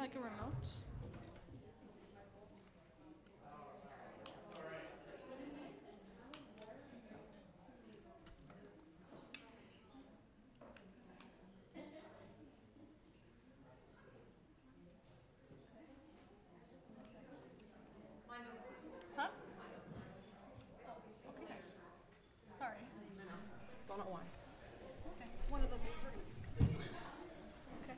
like a remote? Huh? Okay. Sorry. Don't know why. Okay. One of the things we're gonna fix it. Okay.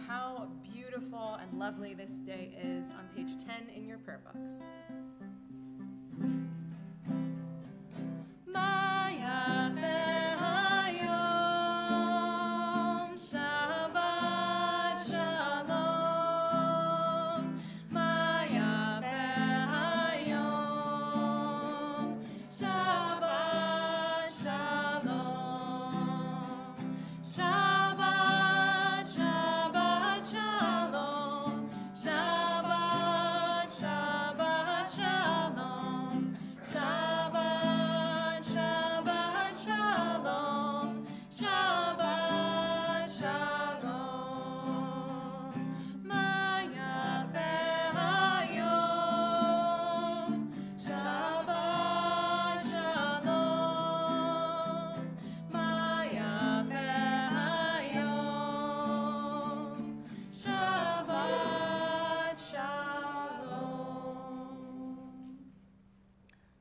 How beautiful and lovely this day is on page 10 in your prayer books.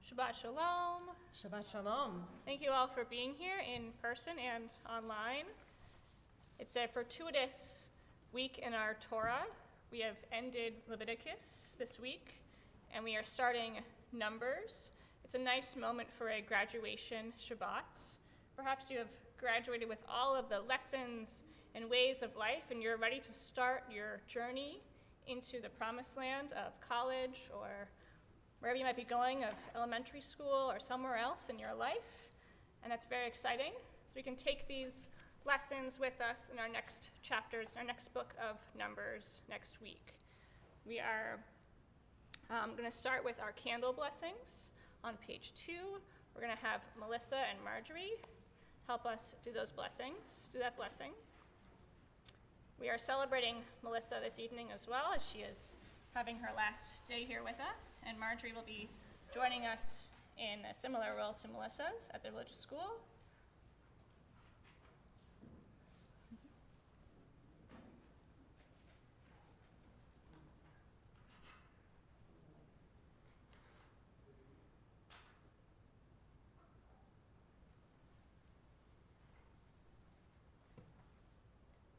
Shabbat Shalom. Shabbat Shalom. Thank you all for being here in person and online. It's a fortuitous week in our Torah. We have ended Leviticus this week, and we are starting Numbers. It's a nice moment for a graduation Shabbat. Perhaps you have graduated with all of the lessons and ways of life, and you're ready to start your journey into the promised land of college or wherever you might be going, of elementary school or somewhere else in your life. And that's very exciting. So we can take these lessons with us in our next chapters, our next book of Numbers next week. We are going to start with our candle blessings on page 2. We're going to have Melissa and Marjorie help us do that blessing. We are celebrating Melissa this evening as well, as she is having her last day here with us, and Marjorie will be joining us in a similar role to Melissa's at the religious school.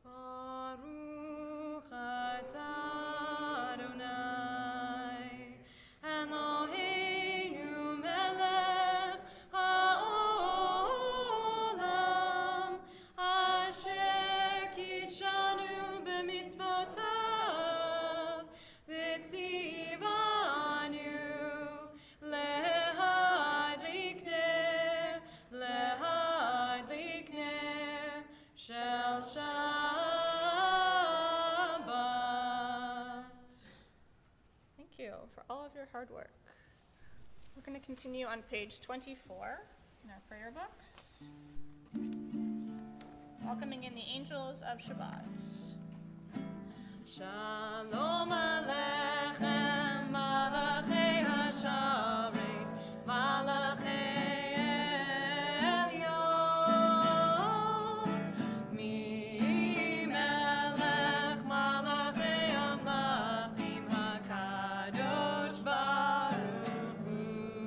Baruch atah Adonai, Eloheinu melech haolam, asher kitshanu b'mitzvotav, v'tzivanu lehadlik ner shel Shabbat. Thank you for all of your hard work. We're going to continue on page 24 in our prayer books. Welcoming in the angels of Shabbat. Shalom Aleichem, Malachei HaSharet, Malachei Elyon, Mi Melech Malachei Amlachim HaKadosh Baruch Hu.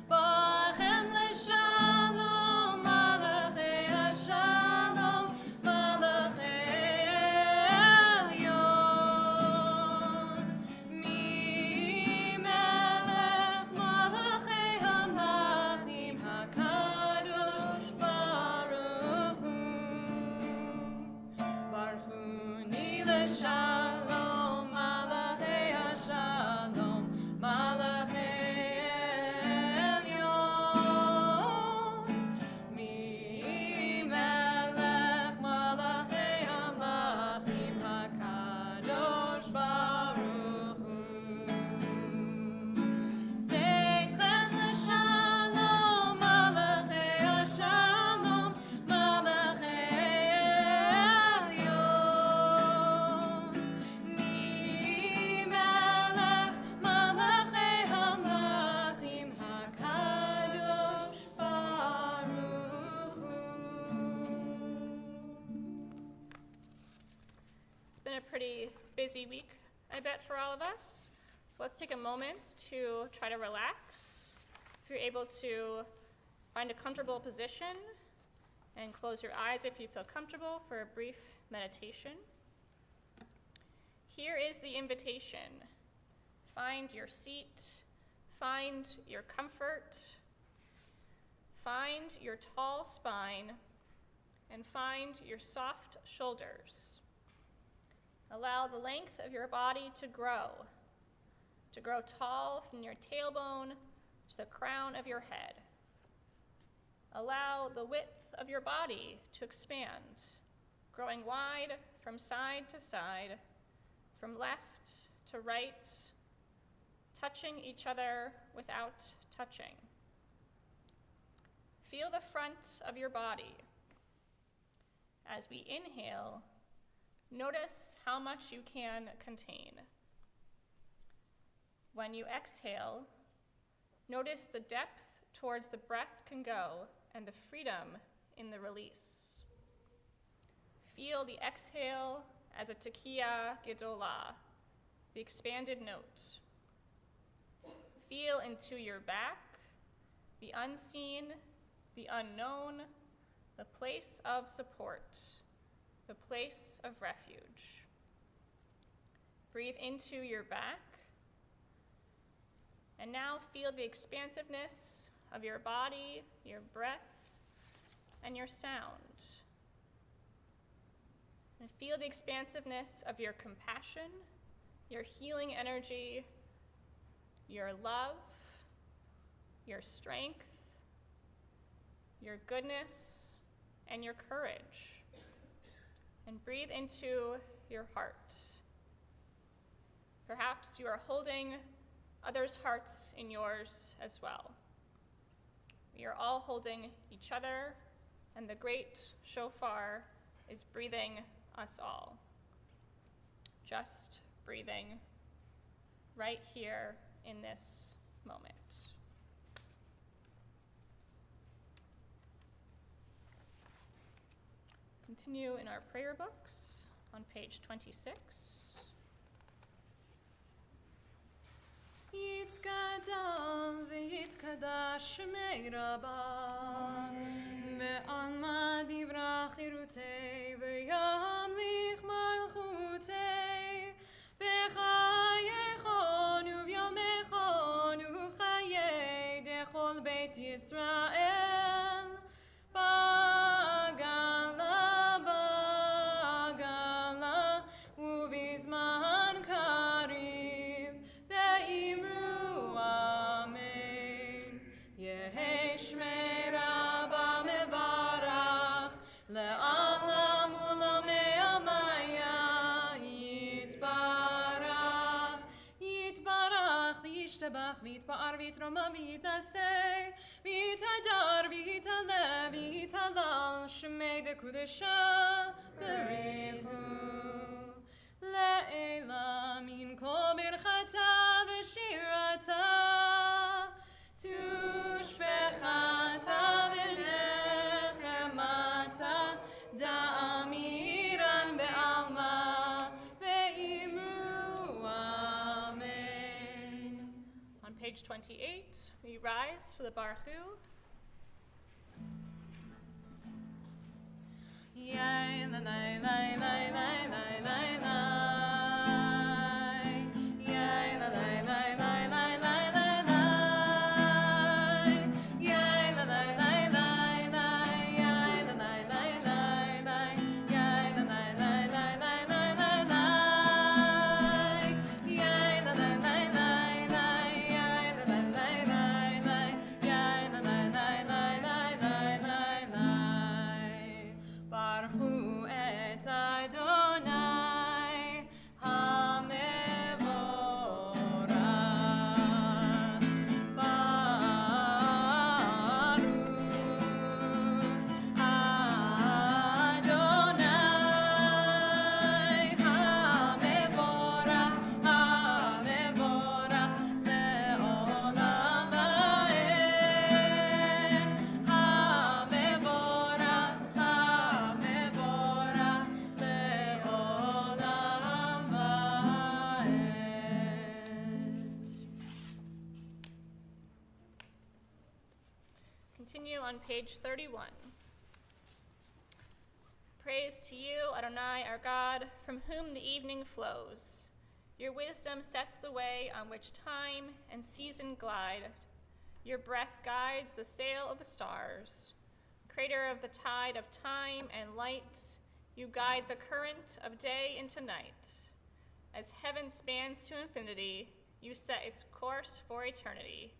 Ba'achem leShalom, Malachei HaShalom, Malachei pretty busy week, I bet, for all of us. So let's take a moment to try to relax. If you're able to find a comfortable position and close your eyes if you feel comfortable for a brief meditation. Here is the invitation. Find your seat, find your comfort, find your tall spine, and find your soft shoulders. Allow the length of your body to grow tall from your tailbone to the crown of your head. Allow the width of your body to expand, growing wide from side to side, from left to right, touching each other without touching. Feel the front of your body. As we inhale, notice how much you can contain. When you exhale, notice the depth towards the breath can go and the freedom in the release. Feel the exhale as a tekiah gedolah, the expanded note. Feel into your back, the unseen, the unknown, the place of support, the place of refuge. Breathe into your back, and now feel the expansiveness of your body, your breath, and your sound. And feel the expansiveness of your compassion, your healing energy, your love, your strength, your goodness, and your courage. And breathe into your heart. Perhaps you are holding others' hearts in yours as well. We are all holding each other, and the great shofar is breathing us all. Just breathing right here in this moment. Continue in our prayer books on page 26. יתגדל ויתקדש שמי רבה, ועלמא דברה חירותי, וימליך מלכותי, בחייכון וביומכון ובחיי דכל בית ישראל, בגלה בגלה ובזמן קריב, ואמרו אמן. יהי שמי רבה מברך, לעולם ולעולמי עלמיה, יתברך, יתברך וישתבח ויתפאר ויתרומם ויתנשא, ויתהדר ויתעלה ויתהלל, שמי דקודשה בריחו. לעילה מן כל ברכתה ושירתה, תושבחתה ונחמתה, דאמירן בעלמא, ואמרו אמן. On page 28, we rise for the Baruch. Yay, la la la la la la la la. Yay, la la la la la la la la. Yay, la la la la la. Yay, la la la la la. Yay, la la la la la la la la. Yay, la la la la la. Yay, la la la la la. Yay, la la la la la la la. Baruch hu et Adonai continue on page 31. Praise to you, Adonai, our God, from whom the evening flows. Your wisdom sets the way on which time and season glide. Your breath guides the sail of the stars. Creator of the tide of time and light, you guide the current of day into night. As heaven spans to infinity, you set its course for eternity.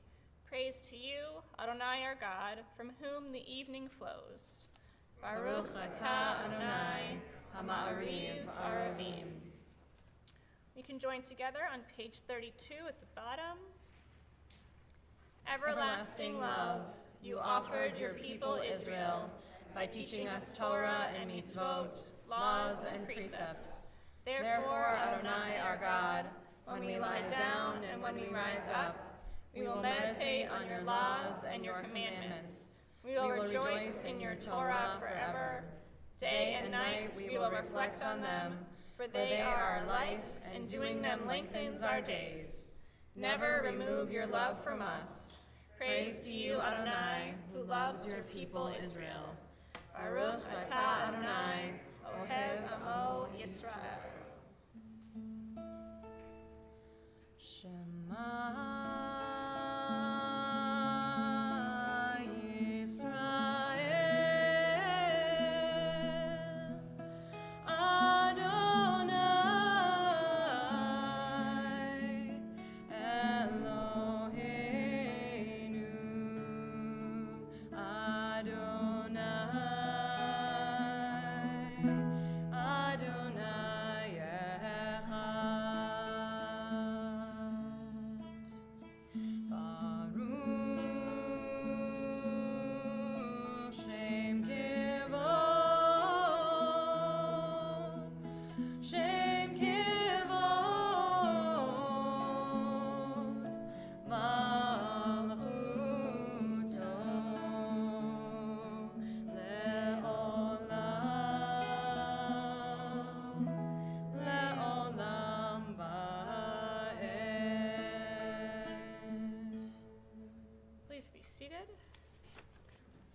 Praise to you, Adonai our God, from whom the evening flows. Baruch atah Adonai, Hama'ariv Aravim. We can join together on page 32 at the bottom. Everlasting love, you offered your people Israel by teaching us Torah and mitzvot, laws and precepts. Therefore, Adonai our God, when we lie down and when we rise up, we will meditate on your laws and your commandments. We will rejoice in your Torah forever. Day and night we will reflect on them, for they are our life, and doing them lengthens our days. Never remove your love from us. Praise to you, Adonai, who loves your people Israel. Baruch atah Adonai, Ohev Amo Yisrael. Shema.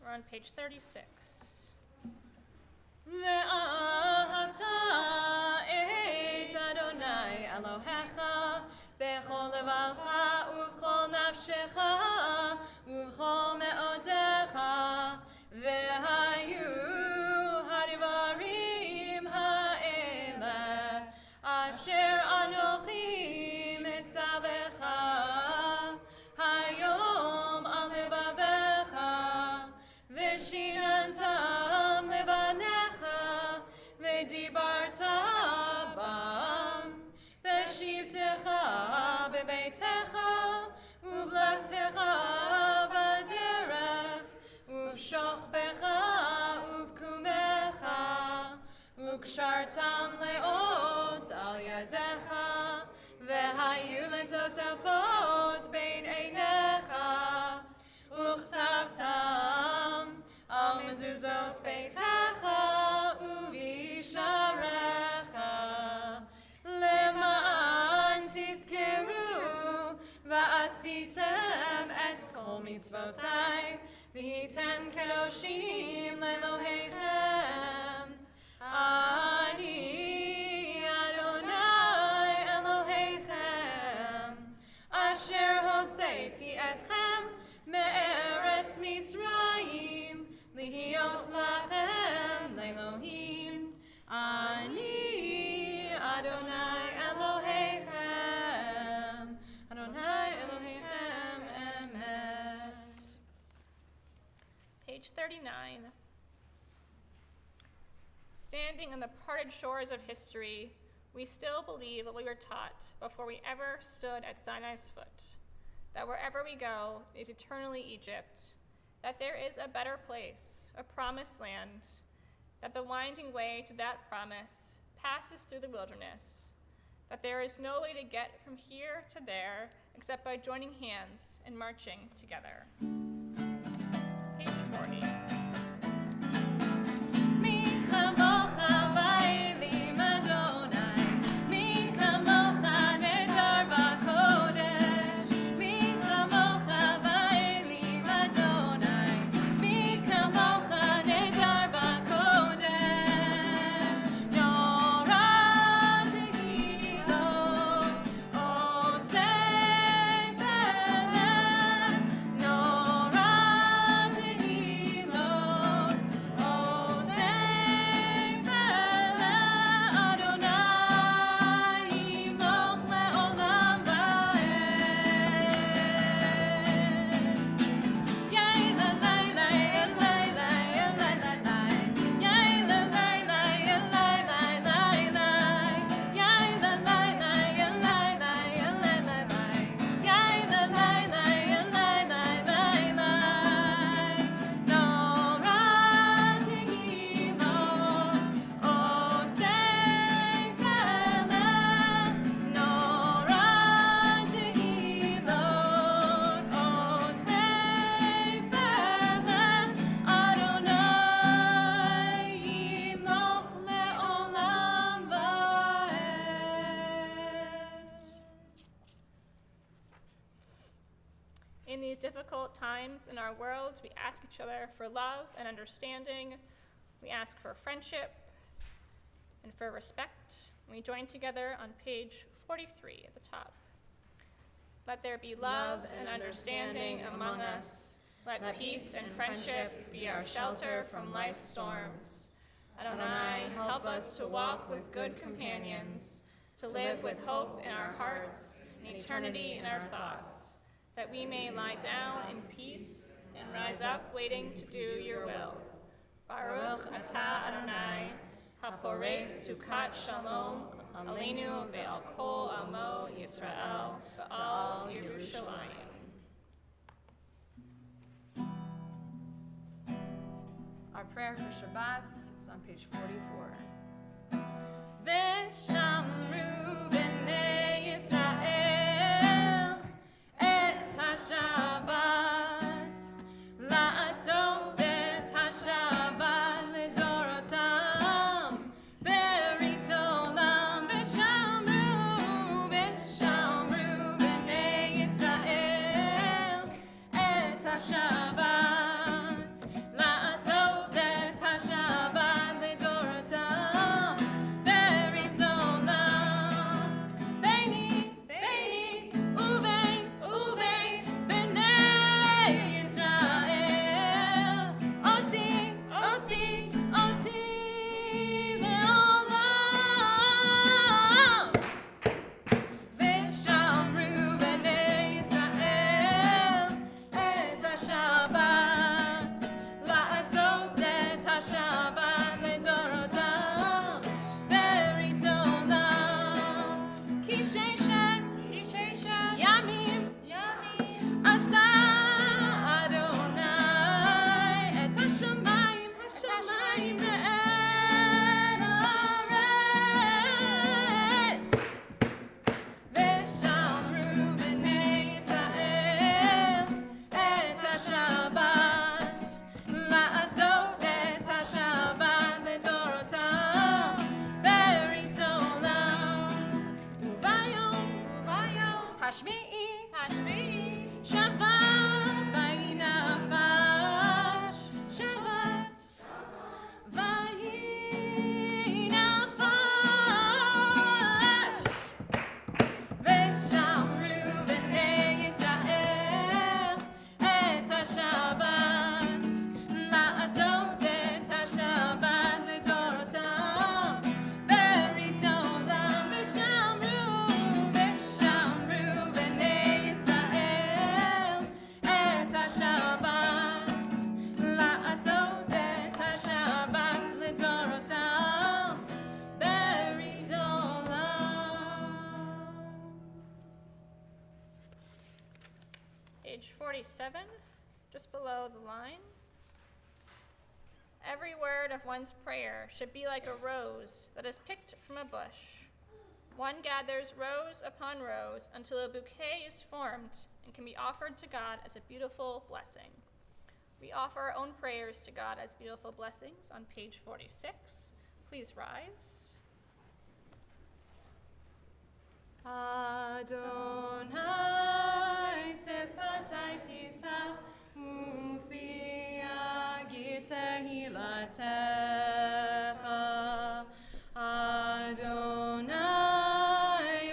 We're on page 36. ואהבת את אדוני אלוהיך בכל לבבך ובכל נפשך ובכל מאודיך, והיו הדברים האלה אשר אנוכי מצווך היום על לבביך, ושיננתם לבניך ודיברת בם בשבתך בביתך ובלכתך בדרך ובשוכבך ובקומך, וקשרתם לאות על ידיך, והיו לטוטפות בין עיניך, וכתבתם על מזוזות ביתך ובשעריך, למען תזכרו ועשיתם את כל מצוותיי, והייתם קדושים לאלוהיכם. אני אדוני אלוהיכם, אשר הוצאתי אתכם מארץ מצרים, להיות לכם לאלוהים. אני אדוני אלוהיכם, אדוני אלוהיכם אמת. Page 39. Standing on the parted shores of history, we still believe what we were taught before we ever stood at Sinai's foot, that wherever we go is eternally Egypt, that there is a better place, a promised land, that the winding way to that promise passes through the wilderness, that there is no way to get from here to there except by joining hands and marching together. Page 40. In these difficult times in our world, we ask each other for love and understanding. We ask for friendship and for respect. We join together on page 43 at the top. Let there be love and understanding among us. Let peace and friendship be our shelter from life's storms. Adonai, help us to walk with good companions, to live with hope in our hearts and eternity in our thoughts, that we may lie down in peace and rise up waiting to do your will. Baruch atah Adonai, hapores sukat shalom, aleinu ve'al kol amo Yisrael, ve'al Yerushalayim. Our prayer for Shabbat is on page 44. V'shamru b'nei Yisrael et ha-Shabbat, la'asot et ha-Shabbat l'dorotam, berit olam. V'shamru b'nei Yisrael et ha-Shabbat. Page 47, just below the line. Every word of one's prayer should be like a rose that is picked from a bush. One gathers rows upon rows until a bouquet is formed and can be offered to God as a beautiful blessing. We offer our own prayers to God as beautiful blessings on page 46. Please rise. Adonai sefatai titach ufi agitehilatecha. Adonai,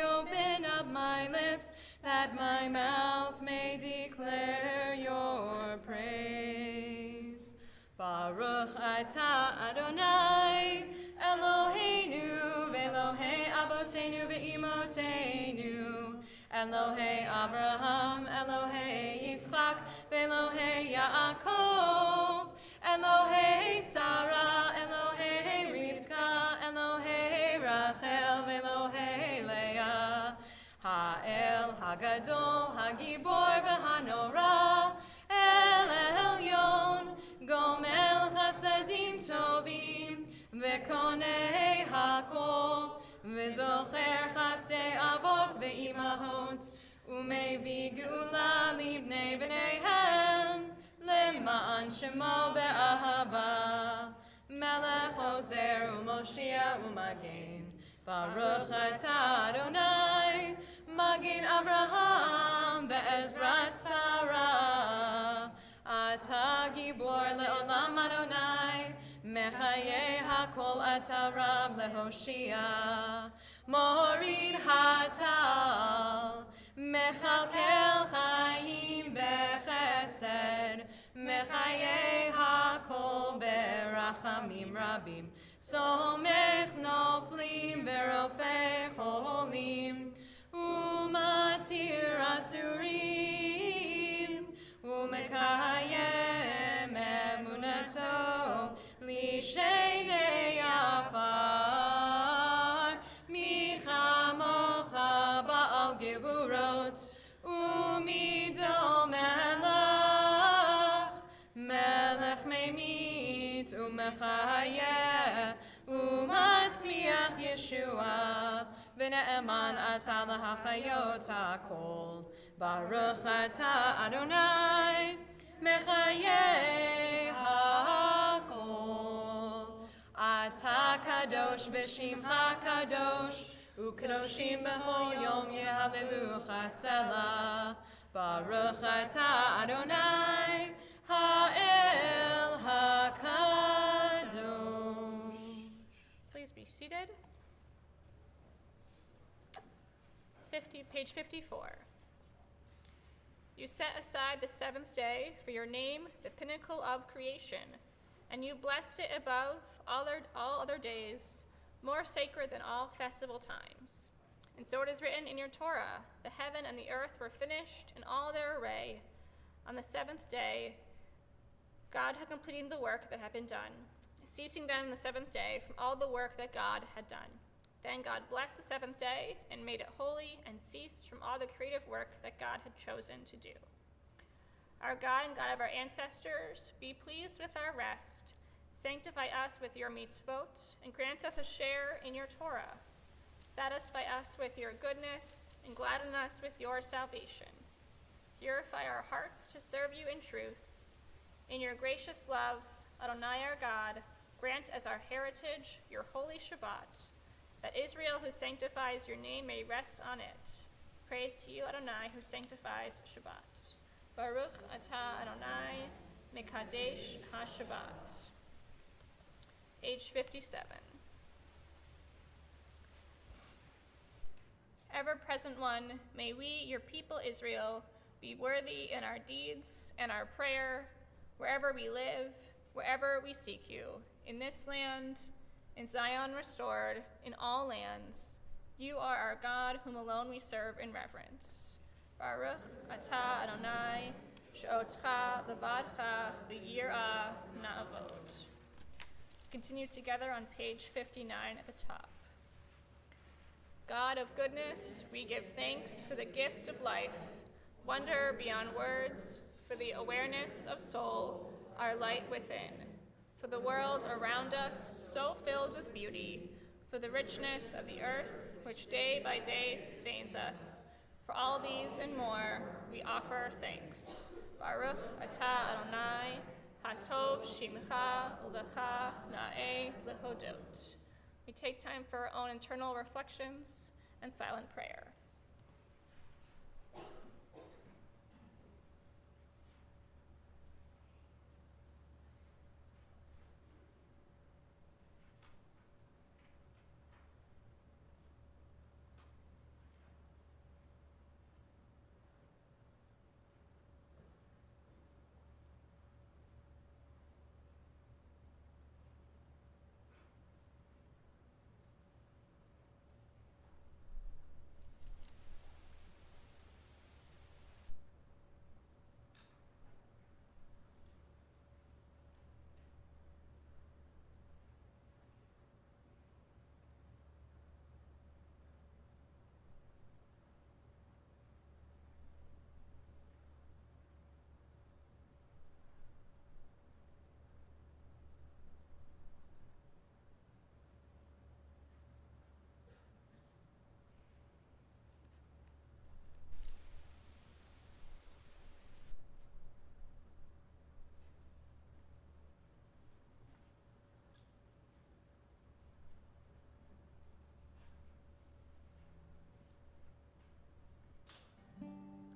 open up my lips that my mouth may declare your praise. Baruch atah Adonai Eloheinu ve'Elohei Aboteinu ve'Imoteinu, Elohei Abraham, Elohei Yitzchak, ve'Elohei Yaakov, Elohei Sarah, Elohei Rivka, Elohei Rachel, ve'Elohei Leah, Ha'el Hagadol, Hagibor ve'Hanora, El Elyon, Gomel Chasadim Tovim, Vekonei hakol, vezocher chastei avot ve'imahot, umevi geula livnei b'neihem, lema'an shemo be'ahava, melech ozer u'moshia u'magen, baruch atah Adonai, magin Abraham ve'ezrat Sarah. Mechaye hakol atarab lehoshia, morid hatal, mechalkel chayim bechesed, mechaye hakol berachamim rabim, somech noflim berofei cholim, umatir asurim, umekayem emunato, lishenei afar, michamocha ba'al gevurot, umido melech, melech memit umechayeh, umatzmiach Yeshua, v'ne'eman ata lahachayot hakol, baruch ata Adonai, mechayeh hakol. Ata kadosh v'shimcha kadosh, u'kadoshim b'chol yom yehallelucha selah, baruch ata Adonai, ha'el hakadosh. Please be seated. Page 54. You set aside the seventh day for your name, the pinnacle of creation, and you blessed it above all other days, more sacred than all festival times. And so it is written in your Torah, the heaven and the earth were finished in all their array. On the seventh day, God had completed the work that had been done, ceasing then the seventh day from all the work that God had done. Then God blessed the seventh day and made it holy and ceased from all the creative work that God had chosen to do. Our God and God of our ancestors, be pleased with our rest. Sanctify us with your mitzvot and grant us a share in your Torah. Satisfy us with your goodness and gladden us with your salvation. Purify our hearts to serve you in truth. In your gracious love, Adonai our God, grant as our heritage your holy Shabbat, that Israel who sanctifies your name may rest on it. Praise to you, Adonai, who sanctifies Shabbat. Baruch atah Adonai, mekadesh ha-Shabbat. Page 57. Ever-present one, may we, your people Israel, be worthy in our deeds and our prayer, wherever we live, wherever we seek you, in this land, in Zion restored, in all lands. You are our God, whom alone we serve in reverence. Baruch atah Adonai, she'otcha levadcha v'yirah na'avot. Continue together on page 59 at the top. God of goodness, we give thanks for the gift of life, wonder beyond words, for the awareness of soul, our light within, for the world around us so filled with beauty, for the richness of the earth which day by day sustains us. For all these and more, we offer thanks. Baruch atah Adonai, hatov shimcha ulecha na'eh lehodot. We take time for our own internal reflections and silent prayer.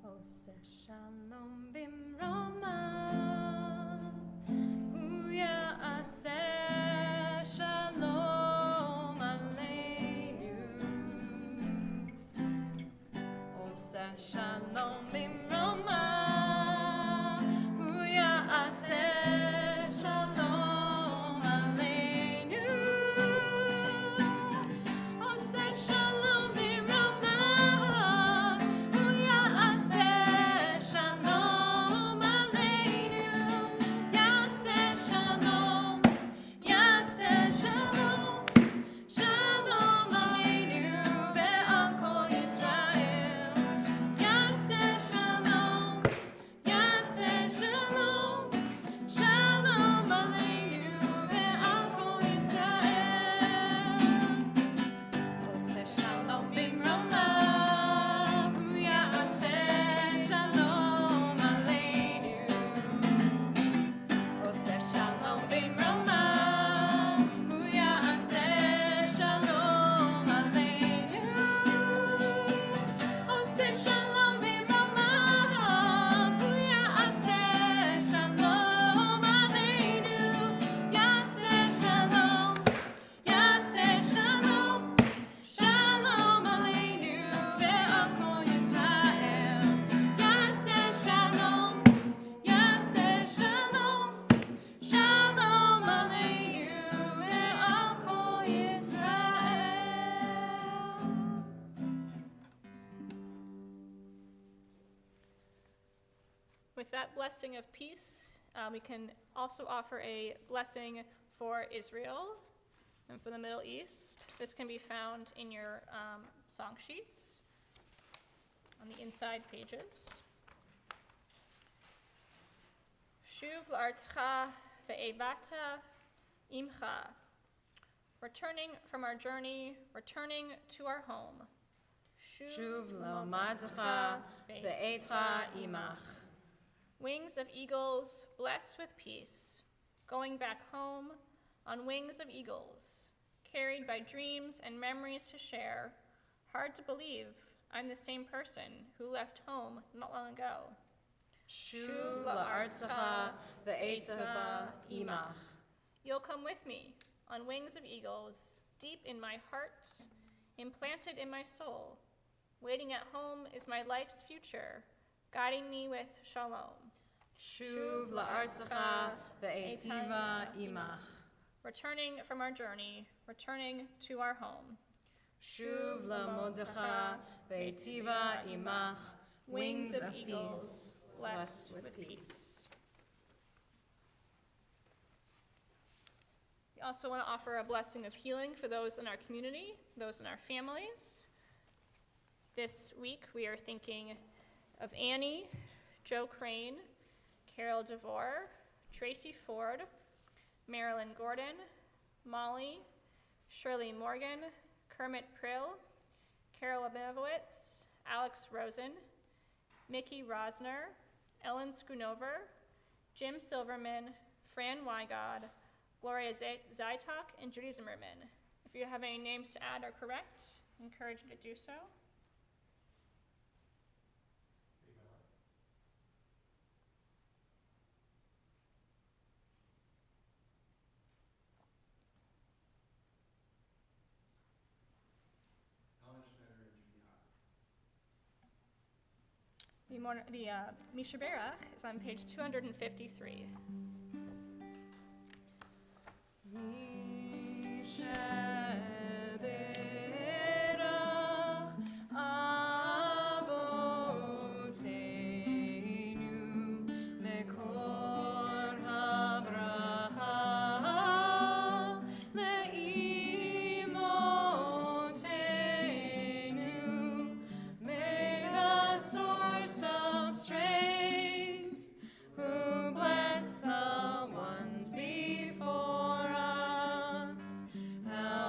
Ose shalom bimroma, uya aseh shalom bimroma. Hu ya'aseh shalom aleinu. Oseh shalom bimroma. Hu ya'aseh shalom aleinu. Ya'aseh shalom. Ya'aseh shalom. Shalom aleinu ve'al kol Yisrael. Ya'aseh shalom. Ya'aseh shalom. Shalom aleinu ve'al kol Yisrael. Oseh shalom bimromav. Hu ya'aseh shalom aleinu. Oseh shalom bimromav. Hu ya'aseh shalom aleinu. Oseh shalom bimromav. Hu ya'aseh shalom aleinu. Ya'aseh shalom. Ya'aseh shalom. Shalom aleinu ve'al kol Yisrael. Ya'aseh shalom. Ya'aseh shalom. Shalom aleinu ve'al kol Yisrael. With that blessing of peace, we can also offer a blessing for Israel and for the Middle East. This can be found in your song sheets on the inside pages. Shuv la'artzcha ve'evata imcha. Returning from our journey, returning to our home. Shuv lomadcha ve'etra imach. Wings of eagles, blessed with peace, going back home on wings of eagles, carried by dreams and memories to share. Hard to believe I'm the same person who left home not long ago. Shuv la'artzcha ve'etra imach. You'll come with me on wings of eagles, deep in my heart, implanted in my soul. Waiting at home is my life's future, guiding me with shalom. Shuv la'artzcha ve'etiva imach. Returning from our journey, returning to our home. Shuv la'modecha ve'etiva imach. Wings of eagles, blessed with peace. We also want to offer a blessing of healing for those in our community, those in our families. This week we are thinking of Annie, Joe Crane, Carol DeVore, Tracy Ford, Marilyn Gordon, Molly, Shirley Morgan, Kermit Prill, Carol Abinovitz, Alex Rosen, Mickey Rosner, Ellen Schoonover, Jim Silverman, Fran Wygod, Gloria Zytok, and Judy Zimmerman. If you have any names to add or correct, I encourage you to do so. The Misha Berach is on page 253. Misha berach avoteinu mekor habracha leimotenu. May the source of strength, who bless the ones before us, help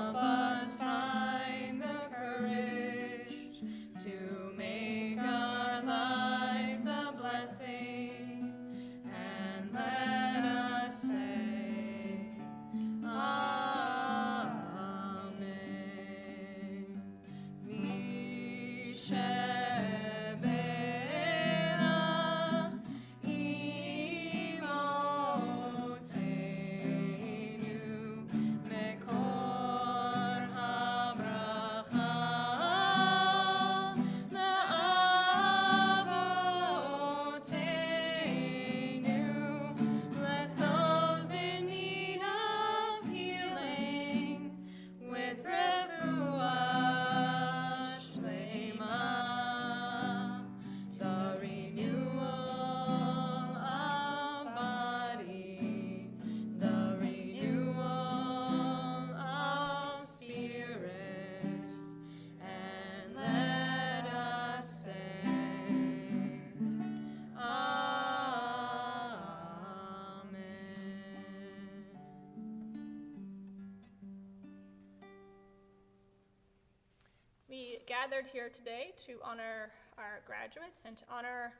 gathered here today to honor our graduates and to honor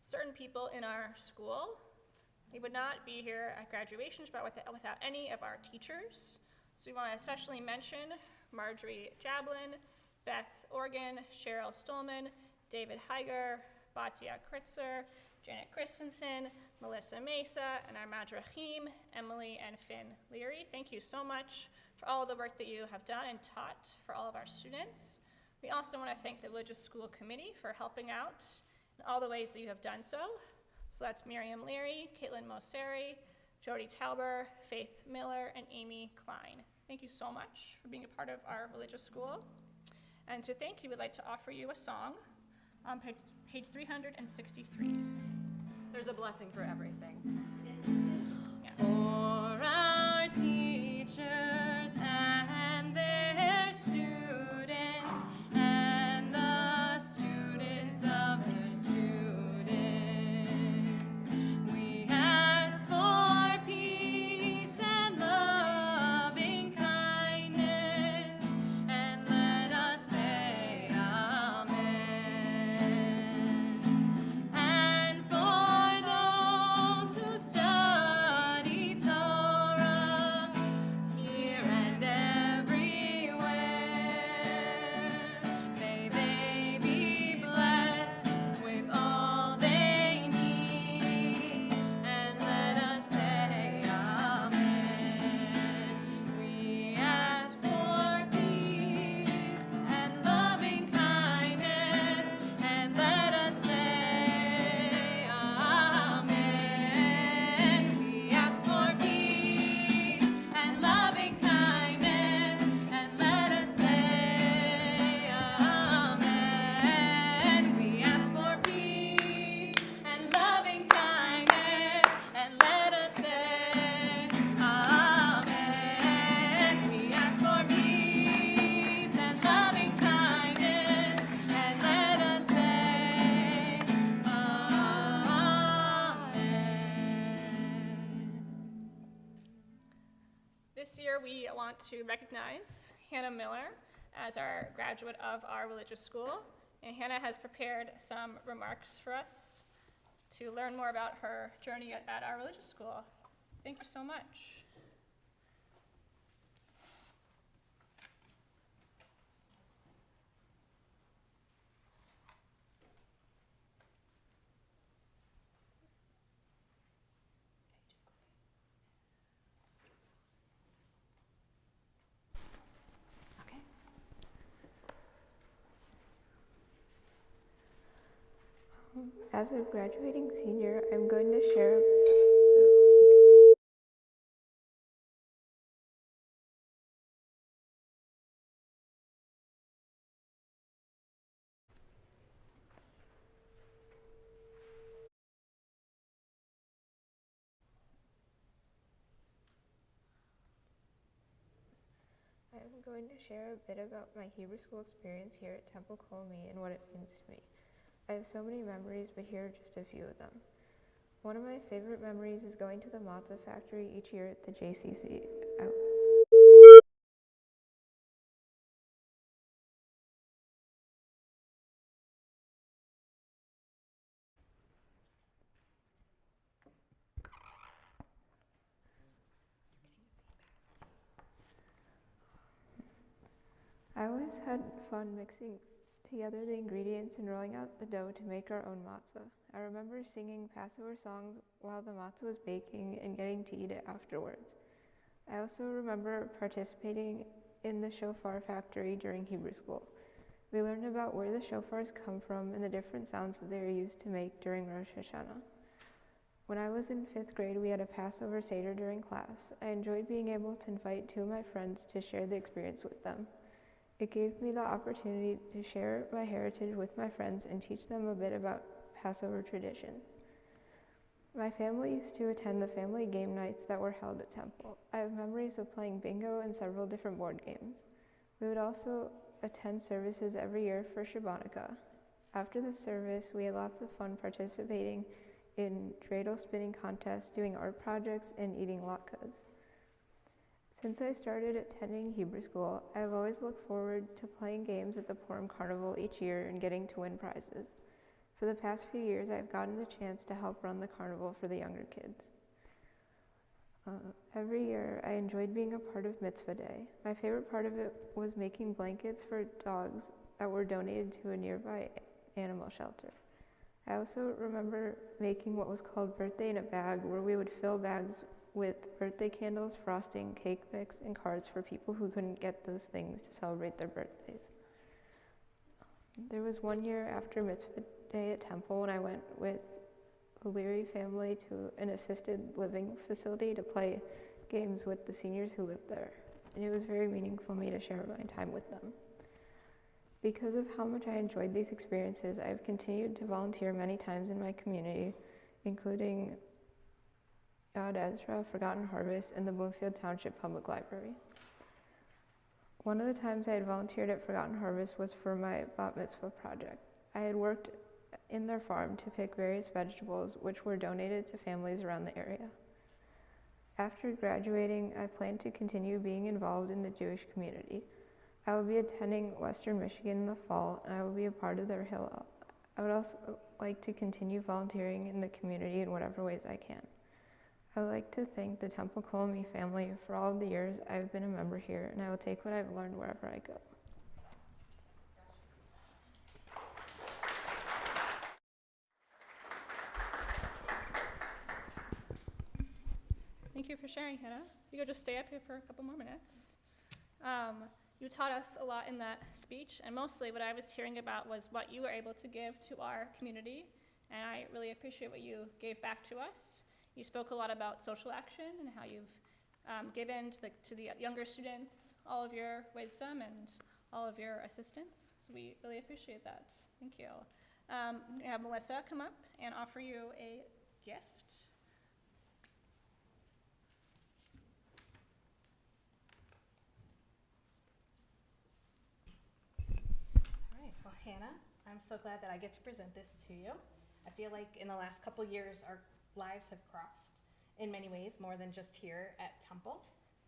certain people in our school. We would not be here at graduations without any of our teachers. So we want to especially mention Marjorie Jablin, Beth Organ, Cheryl Stolman, David Heiger, Batia Kritzer, Janet Christensen, Melissa Mesa, and our Madrachim, Emily and Finn Leary. Thank you so much for all of the work that you have done and taught for all of our students. We also want to thank the Religious School Committee for helping out in all the ways that you have done so. So that's Miriam Leary, Caitlin Moseri, Jody Tauber, Faith Miller, and Amy Klein. Thank you so much for being a part of our religious school. And to thank you, we'd like to offer you a song on page 363. There's a blessing for everything. Yeah. For our teachers and their students and the students of their students, we ask for peace and loving kindness, and let us say amen. And for those who study Torah here and everywhere, may they be blessed with all they need, and let us say amen. We ask for peace and loving kindness, and let us say amen. We ask for peace and loving kindness, and let us say amen. We ask for peace and loving kindness, and let us say amen. We ask for peace and loving kindness, and let us say amen. This year, we want to recognize Hannah Miller as our graduate of our religious school. And Hannah has prepared some remarks for us to learn more about her journey at our religious school. Thank you so much. Okay. As a graduating senior, I'm going to share. I'm going to share a bit about my Hebrew school experience here at Temple Colony and what it means to me. I have so many memories, but here are just a few of them. One of my favorite memories is going to the matzah factory each year at the JCC. I always had fun mixing together the ingredients and rolling out the dough to make our own matzah. I remember singing Passover songs while the matzah was baking and getting to eat it afterwards. I also remember participating in the shofar factory during Hebrew school. We learned about where the shofars come from and the different sounds that they are used to make during Rosh Hashanah. When I was in 5th grade, we had a Passover Seder during class. I enjoyed being able to invite 2 of my friends to share the experience with them. It gave me the opportunity to share my heritage with my friends and teach them a bit about Passover traditions. My family used to attend the family game nights that were held at Temple. I have memories of playing bingo and several different board games. We would also attend services every year for Shabbat. After the service, we had lots of fun participating in dreidel spinning contests, doing art projects, and eating latkes. Since I started attending Hebrew school, I have always looked forward to playing games at the Purim Carnival each year and getting to win prizes. For the past few years, I've gotten the chance to help run the carnival for the younger kids. Every year, I enjoyed being a part of Mitzvah Day. My favorite part of it was making blankets for dogs that were donated to a nearby animal shelter. I also remember making what was called birthday in a bag, where we would fill bags with birthday candles, frosting, cake mix, and cards for people who couldn't get those things to celebrate their birthdays. There was one year after Mitzvah Day at Temple when I went with the Leary family to an assisted living facility to play games with the seniors who lived there, and it was very meaningful for me to share my time with them. Because of how much I enjoyed these experiences, I have continued to volunteer many times in my community, including Yad Ezra, Forgotten Harvest, and the Bloomfield Township Public Library. One of the times I had volunteered at Forgotten Harvest was for my bat mitzvah project. I had worked in their farm to pick various vegetables which were donated to families around the area. After graduating, I plan to continue being involved in the Jewish community. I will be attending Western Michigan in the fall, and I will be a part of their Hillel. I would also like to continue volunteering in the community in whatever ways I can. I would like to thank the Temple Colony family for all of the years I've been a member here, and I will take what I've learned wherever I go. Thank you for sharing, Hannah. You could just stay up here for a couple more minutes. You taught us a lot in that speech, and mostly what I was hearing about was what you were able to give to our community, and I really appreciate what you gave back to us. You spoke a lot about social action and how you've given to the younger students all of your wisdom and all of your assistance, so we really appreciate that. Thank you. We have Melissa come up and offer you a gift. Well, Hannah, I'm so glad that I get to present this to you. I feel like in the last couple years, our lives have crossed in many ways, more than just here at Temple,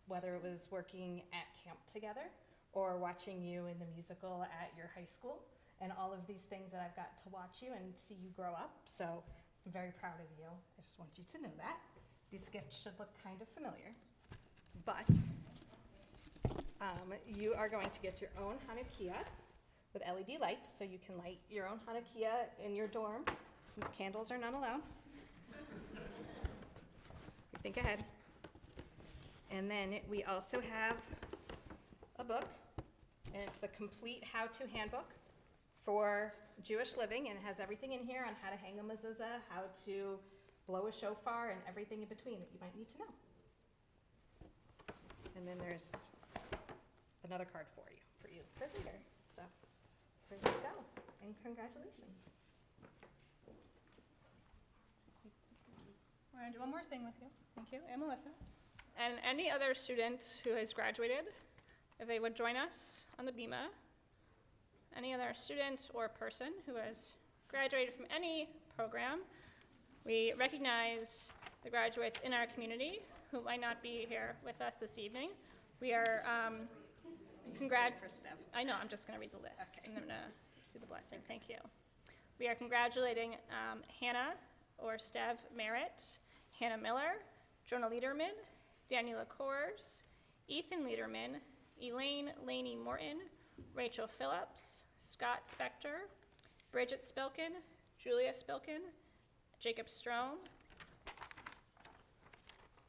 whether it was working at camp together or watching you in the musical at your high school, and all of these things that I've got to watch you and see you grow up. So I'm very proud of you. I just want you to know that. These gifts should look kind of familiar, but you are going to get your own Hanukkah with LED lights, so you can light your own Hanukkah in your dorm, since candles are not allowed. Think ahead. And then we also have a book, and it's the complete how-to handbook for Jewish living, and it has everything in here on how to hang a mezuzah, how to blow a shofar, and everything in between that you might need to know. And then there's another card for you for later. So there you go, and congratulations. We're going to do one more thing with you. Thank you, and Melissa. And any other student who has graduated, if they would join us on the bima. Any other student or person who has graduated from any program. We recognize the graduates in our community who might not be here with us this evening. We are I know, I'm just going to read the list, okay. And I'm going to do the blessing. Thank you. We are congratulating Hannah or Stev Merritt, Hannah Miller, Jonah Liederman, Daniela Kors, Ethan Liederman, Elaine Laney Morton, Rachel Phillips, Scott Spector, Bridget Spilkin, Julia Spilkin, Jacob Strome.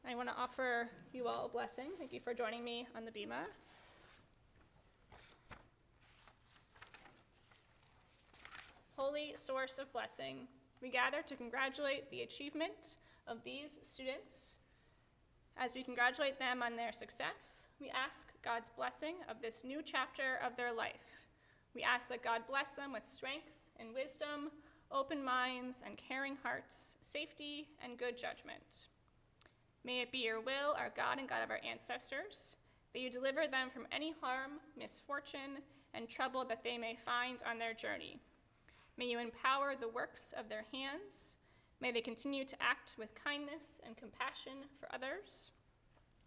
I want to offer you all a blessing. Thank you for joining me on the bima. Holy source of blessing, we gather to congratulate the achievement of these students. As we congratulate them on their success, we ask God's blessing of this new chapter of their life. We ask that God bless them with strength and wisdom, open minds and caring hearts, safety and good judgment. May it be your will, our God and God of our ancestors, that you deliver them from any harm, misfortune, and trouble that they may find on their journey. May you empower the works of their hands. May they continue to act with kindness and compassion for others.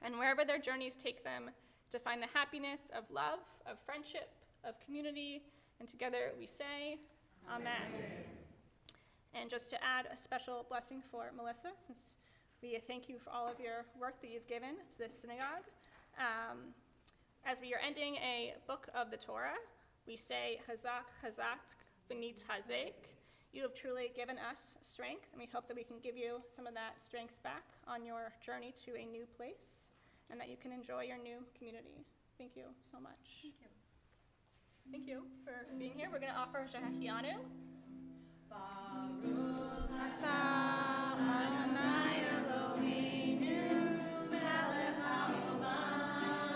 and wherever their journeys take them, to find the happiness of love, of friendship, of community, and together we say, Amen. And just to add a special blessing for Melissa, since we thank you for all of your work that you've given to this synagogue. As we are ending a book of the Torah, we say, Chazak, Chazak, V'nit Hazek. You have truly given us strength, and we hope that we can give you some of that strength back on your journey to a new place, and that you can enjoy your new community. Thank you so much. Thank you. Thank you for being here. We're going to offer Shehachianu. Baruch atah Adonai Eloheinu melech haolam,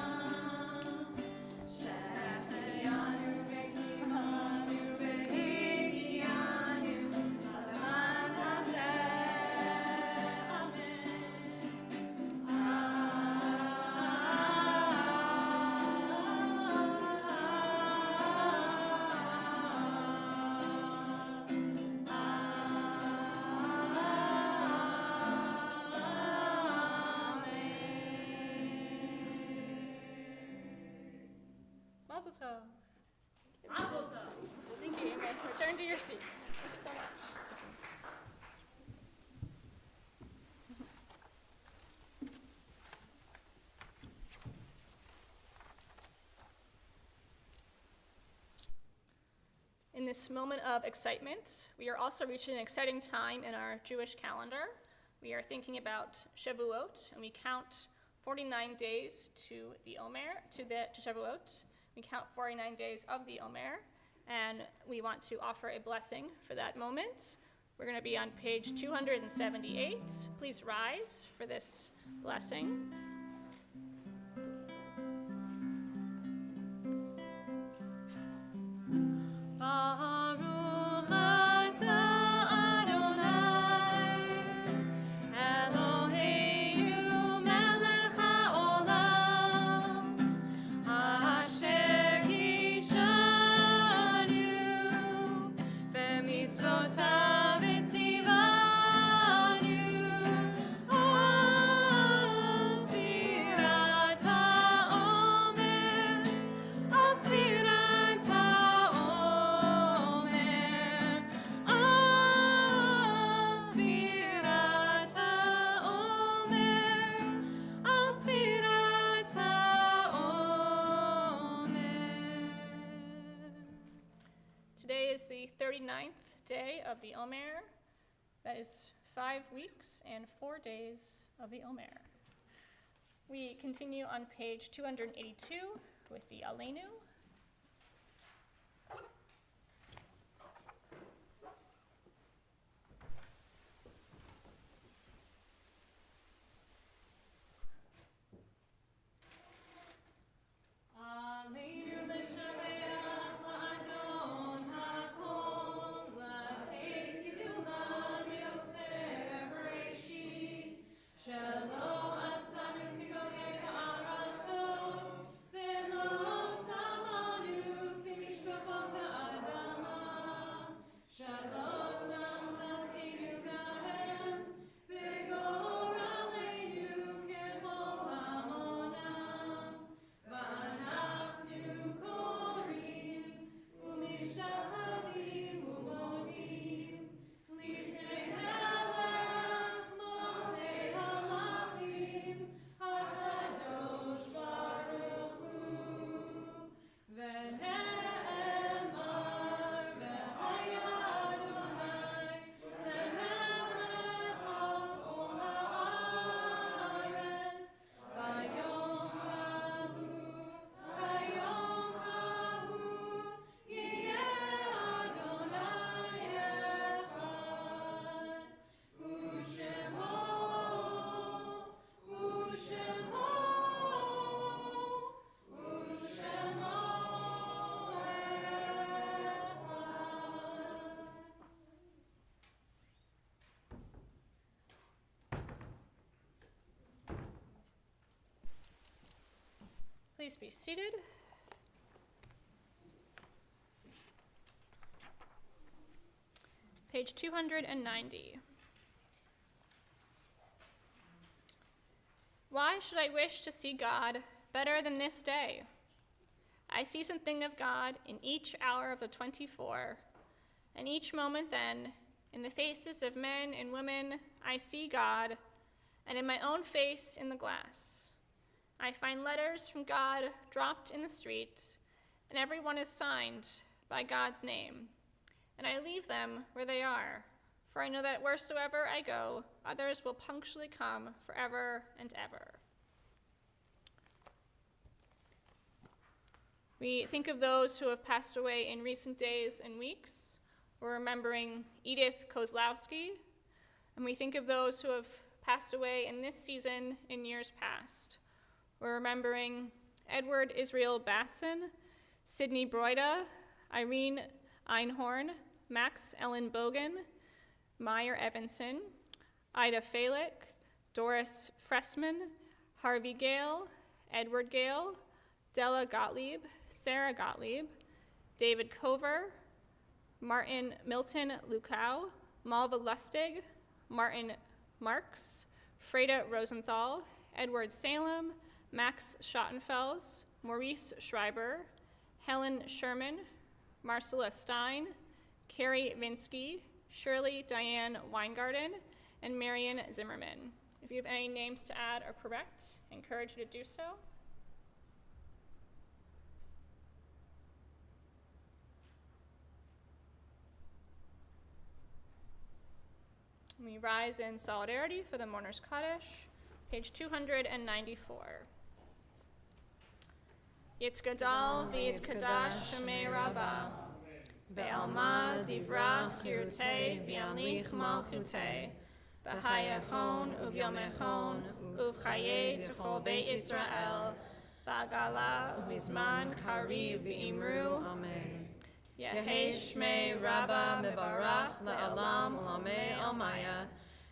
shehachianu v'kivanu v'higianu b'zman hazeh. Amen. Mazel tov. Mazel tov. Thank you. You may return to your seats. Thank you so much. In this moment of excitement, we are also reaching an exciting time in our Jewish calendar. We are thinking about Shavuot, and we count 49 days to the Omer, to Shavuot. We count 49 days of the Omer, and we want to offer a blessing for that moment. We're going to be on page 278. Please rise for this blessing. Baruch atah Adonai Eloheinu melech haolam, asher kishanu b'mitzvotav etzivanu al sfirat haomer, al sfirat haomer, al sfirat haomer, al sfirat haomer. Today is the 39th day of the Omer. That is 5 weeks and 4 days of the Omer. We continue on page 282 with the Aleinu. Aleinu l'shabeach la'adon hakol, la'teit gidulna mi'oser bereshit, shelo asanu kigoyei ha'aratzot, ve'lo samanu kimishpachot ha'adama, shelo sam chalkeinu kahem, ve'goraleinu kechol hamonam. V'anachnu korim u'mishtahavim u'modim lifnei melech malchei hamachim hakadosh baruch hu. V'ne'emar v'haya Adonai lemelech al kol ha'aretz v'yom hahu. Hayom hahu yeh Adonai echad, u'shemo echad. Please be seated. Page 290. Why should I wish to see God better than this day? I see something of God in each hour of the 24, and each moment then, in the faces of men and women, I see God, and in my own face in the glass. I find letters from God dropped in the street, and every one is signed by God's name. And I leave them where they are, for I know that wheresoever I go, others will punctually come forever and ever. We think of those who have passed away in recent days and weeks. We're remembering Edith Kozlowski, and we think of those who have passed away in this season in years past. We're remembering Edward Israel Basson, Sidney Broida, Irene Einhorn, Max Ellen Bogan, Meyer Evanson, Ida Falick, Doris Fressman, Harvey Gale, Edward Gale, Della Gottlieb, Sarah Gottlieb, David Cover, Martin Milton Lukau, Malva Lustig, Martin Marks, Freda Rosenthal, Edward Salem, Max Schottenfels, Maurice Schreiber, Helen Sherman, Marcella Stein, Carrie Vinsky, Shirley Diane Weingarten, and Marion Zimmerman. If you have any names to add or correct, I encourage you to do so. We rise in solidarity for the Mourner's Kaddish, page 294. Yitzgadal v'yitkadash shemei rabbah, be'alma divrach chirutei v'yanlich malchutei, b'chayachon uvyomechon uv'chayei t'chol beit Yisrael, ba'gala u'mizman kariv v'imru, Amen. Yehei shmei Rabba mebarach le'alam u'lamei almaya,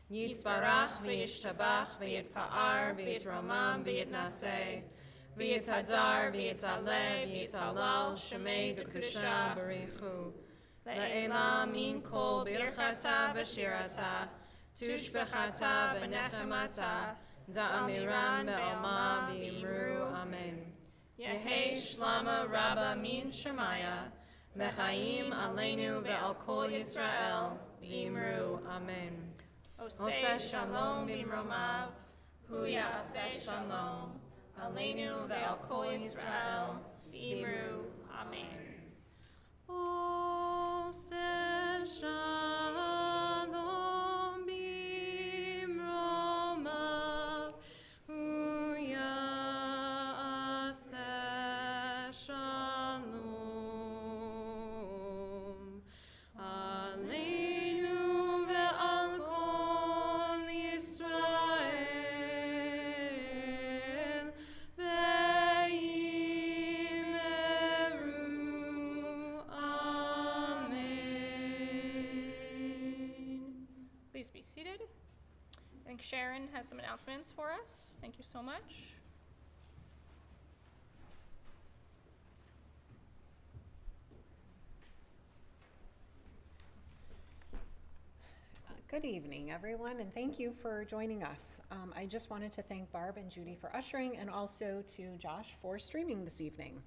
Yitbarach v'yishtabach v'yitpa'ar v'yitromam v'yitnaseh, v'yitadar v'yitaleh v'yitalal shmei d'kedusha barichu, le'elam min kol birchata v'shirata, tushbechata v'nechemata, da'amiran be'alma v'imru, Amen. Yehei shlama Rabba min shemaya, Mechaim aleinu ve'al kol Yisrael, v'imru, Amen. Oseh shalom b'imromav, hu ya'aseh shalom, aleinu ve'al kol Yisrael, v'imru, Amen. Oseh shalom b'imromav, hu ya'aseh shalom. Please be seated. I think Sharon has some announcements for us. Thank you so much. Good evening, everyone, and thank you for joining us. I just wanted to thank Barb and Judy for ushering, and also to Josh for streaming this evening.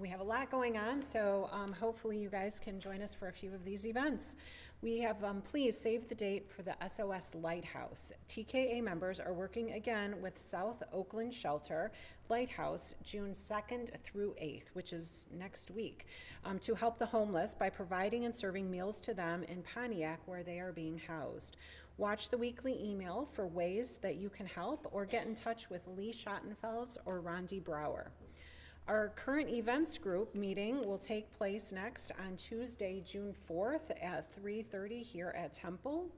We have a lot going on, so hopefully you guys can join us for a few of these events. We have, please save the date for the SOS Lighthouse. TKA members are working again with South Oakland Shelter Lighthouse June 2nd through 8th, which is next week, to help the homeless by providing and serving meals to them in Pontiac where they are being housed. Watch the weekly email for ways that you can help, or get in touch with Lee Schottenfels or Rondi Brower. Our current events group meeting will take place next on Tuesday, June 4th at 3:30 here at Temple.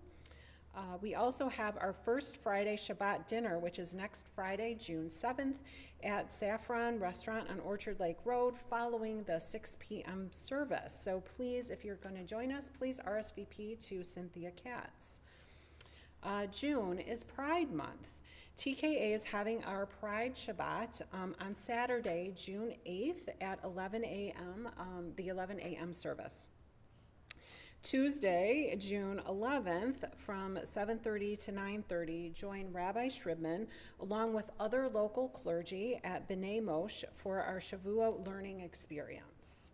We also have our first Friday Shabbat dinner, which is next Friday, June 7th at Saffron Restaurant on Orchard Lake Road following the 6 p.m. service. So please, if you're going to join us, please RSVP to Cynthia Katz. June is Pride Month. TKA is having our Pride Shabbat on Saturday, June 8th at 11 a.m., the 11 a.m. service. Tuesday, June 11th, from 7:30 to 9:30, join Rabbi Shribman along with other local clergy at B'nai Moshe for our Shavuot learning experience.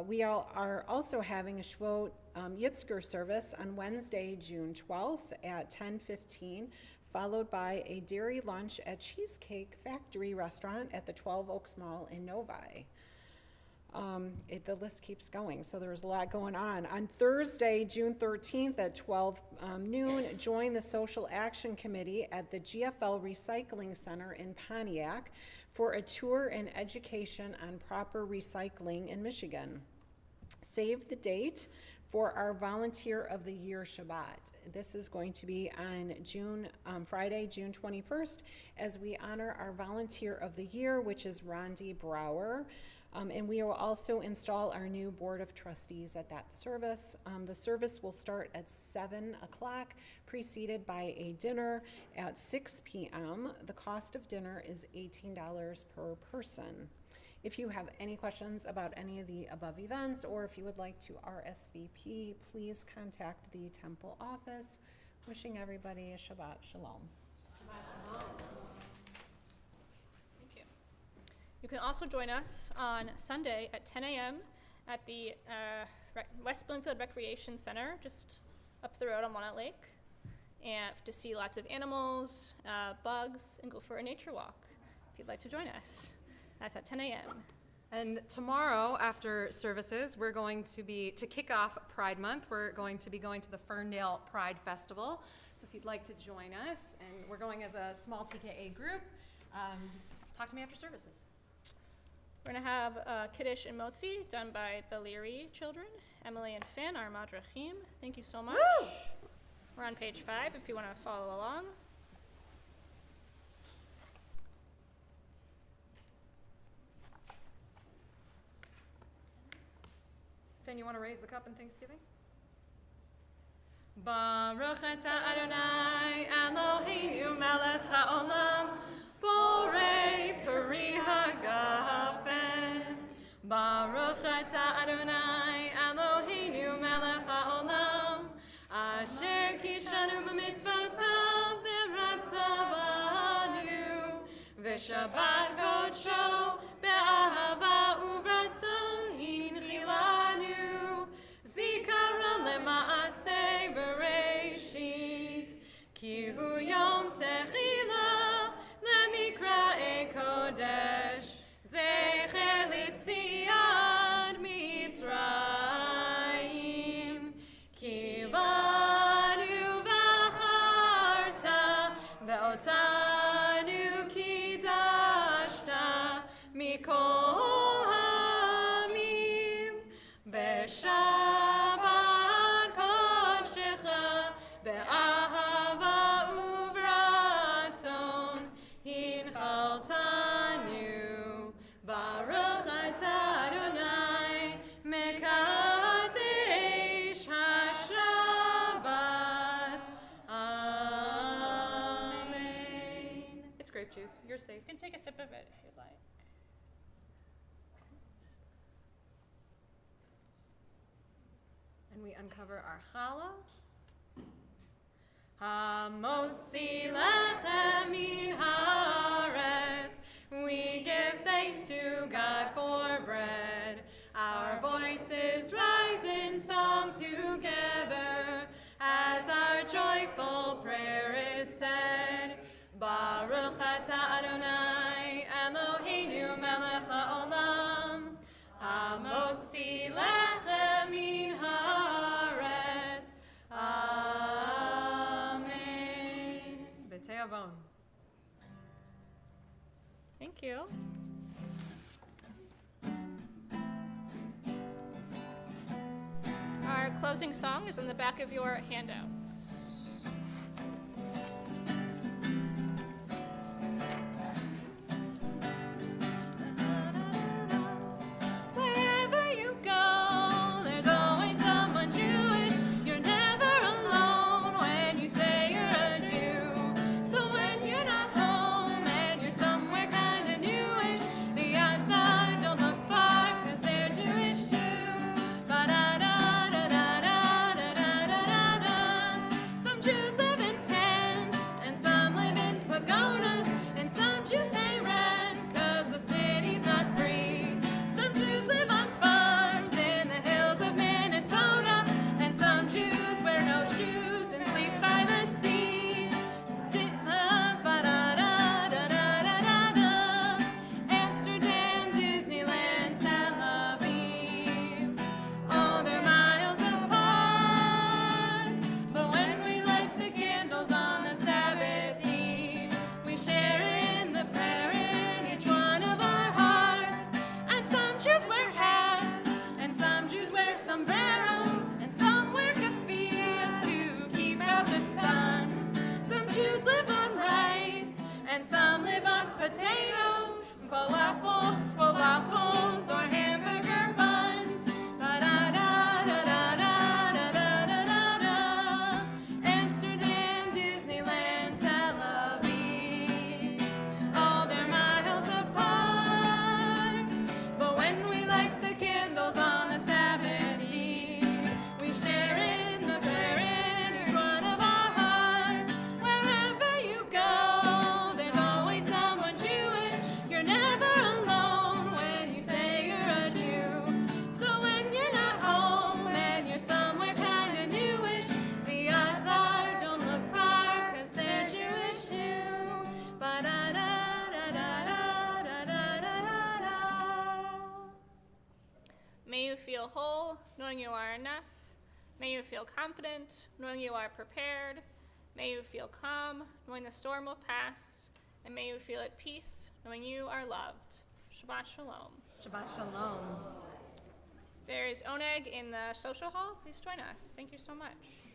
We are also having a Shavuot Yitzker service on Wednesday, June 12th at 10:15, followed by a dairy lunch at Cheesecake Factory Restaurant at the 12 Oaks Mall in Novi. The list keeps going, so there's a lot going on. On Thursday, June 13th at 12 noon, join the Social Action Committee at the GFL Recycling Center in Pontiac for a tour and education on proper recycling in Michigan. Save the date for our Volunteer of the Year Shabbat. This is going to be on Friday, June 21st, as we honor our Volunteer of the Year, which is Rondi Brower. And we will also install our new Board of Trustees at that service. The service will start at 7 o'clock, preceded by a dinner at 6 p.m. The cost of dinner is $18 per person. If you have any questions about any of the above events, or if you would like to RSVP, please contact the temple office. Wishing everybody a Shabbat Shalom. You can also join us on Sunday at 10 a.m. at the West Bloomfield Recreation Center, just up the road on Walnut Lake, and to see lots of animals, bugs, and go for a nature walk if you'd like to join us. That's at 10 a.m. And tomorrow, after services, we're going to kick off Pride Month, we're going to be going to the Ferndale Pride Festival. So if you'd like to join us, and we're going as a small TKA group, talk to me after services. We're going to have Kiddush and Motzi done by the Leary children, Emily and Finn, our Madrachim. Thank you so much. Woo! We're on page 5 if you want to follow along. Finn, you want to raise the cup in Thanksgiving? Baruch atah Adonai Eloheinu melech haolam borei peri hagafen. Baruch atah Adonai Eloheinu melech haolam asher kishanu b'mitzvotav v'ratzavanu v'shabbat kodsho be'ahava uvratzon inchilanu zikaron lema'aseh v'reishit ki hu yom techila lemikra'e kodesh zecher litziad mitzrayim ki banu v'acharta ve'otanu kidashta mikol hamim v'shabbat kodshecha be'ahava uvratzon hinchaltanu baruch atah Adonai mekadesh hashabbat. Amen. It's grape juice. You're safe. You can take a sip of it if you'd like. And we uncover our challah. Hamotzi lechem min haaretz. We give thanks to God for bread. Our voices rise in song together as our joyful prayer is said. Baruch atah Adonai Eloheinu melech haolam. Hamotzi lechem min haaretz. Amen. B'te'avon. Thank you. Our closing song is in the back of your handouts. Wherever you go, there's always someone Jewish. You're never alone when you say you're a Jew. So when you're not home and you're somewhere kind of newish, the odds are don't look far 'cause they're Jewish too. Ba-da-da-da-da-da. knowing you are enough. May you feel confident, knowing you are prepared. May you feel calm, knowing the storm will pass. And may you feel at peace, knowing you are loved. Shabbat shalom. Shabbat shalom. There is oneg in the social hall. Please join us. Thank you so much.